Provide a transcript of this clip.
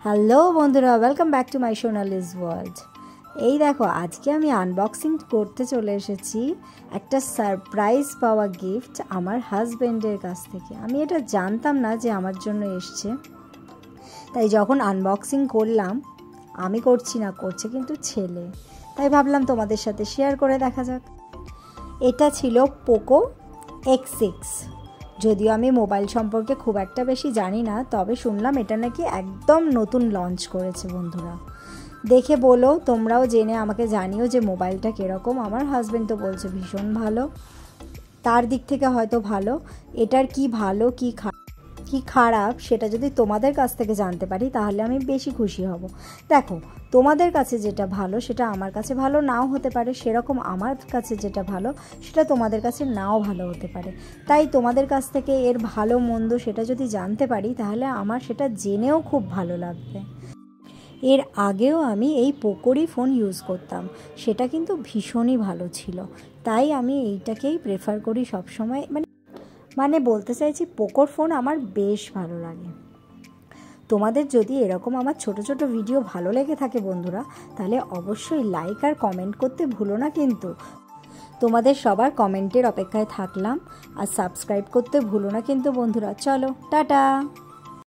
Hello বন্ধুরা, welcome back to my Sonali's world. এই দেখো, আজকে আমি আনবক্সিং করতে চলে এসেছি একটা সারপ্রাইজ পাওয়া গিফট আমার হাজব্যান্ডের কাছ থেকে। আমি এটা জানতাম না যে আমার জন্য এসছে, তাই যখন আনবক্সিং করলাম, আমি করছি না, করছে কিন্তু ছেলে, তাই ভাবলাম তোমাদের সাথে শেয়ার করে দেখা যাক। এটা ছিল পোকো X6। যদিও আমি মোবাইল সম্পর্কে খুব একটা বেশি জানি না, তবে শুনলাম এটা নাকি একদম নতুন লঞ্চ করেছে। বন্ধুরা দেখে বলো, তোমরাও জেনে আমাকে জানিও যে মোবাইলটা কীরকম। আমার হাজব্যান্ড তো বলছে ভীষণ ভালো, তার দিক থেকে হয়তো ভালো। এটার কি ভালো কি খারাপ সেটা যদি তোমাদের কাছ থেকে জানতে পারি তাহলে আমি বেশি খুশি হব। দেখো, তোমাদের কাছে যেটা ভালো সেটা আমার কাছে ভালো নাও হতে পারে, সেরকম আমার কাছে যেটা ভালো সেটা তোমাদের কাছে নাও ভালো হতে পারে। তাই তোমাদের কাছ থেকে এর ভালো মন্দ সেটা যদি জানতে পারি তাহলে আমার সেটা জেনেও খুব ভালো লাগবে। এর আগেও আমি এই পোকোরই ফোন ইউজ করতাম, সেটা কিন্তু ভীষণই ভালো ছিল। তাই আমি এইটাকেই প্রেফার করি সবসময়। মানে বলতে চাইছি পোকোর ফোন আমার বেশ ভালো লাগে। তোমাদের যদি এরকম আমার ছোট ছোট ভিডিও ভালো লেগে থাকে বন্ধুরা, তাহলে অবশ্যই লাইক আর কমেন্ট করতে ভুলো না। কিন্তু তোমাদের সবার কমেন্টের অপেক্ষায় থাকলাম। আর সাবস্ক্রাইব করতে ভুলো না কিন্তু বন্ধুরা। চলো, টাটা।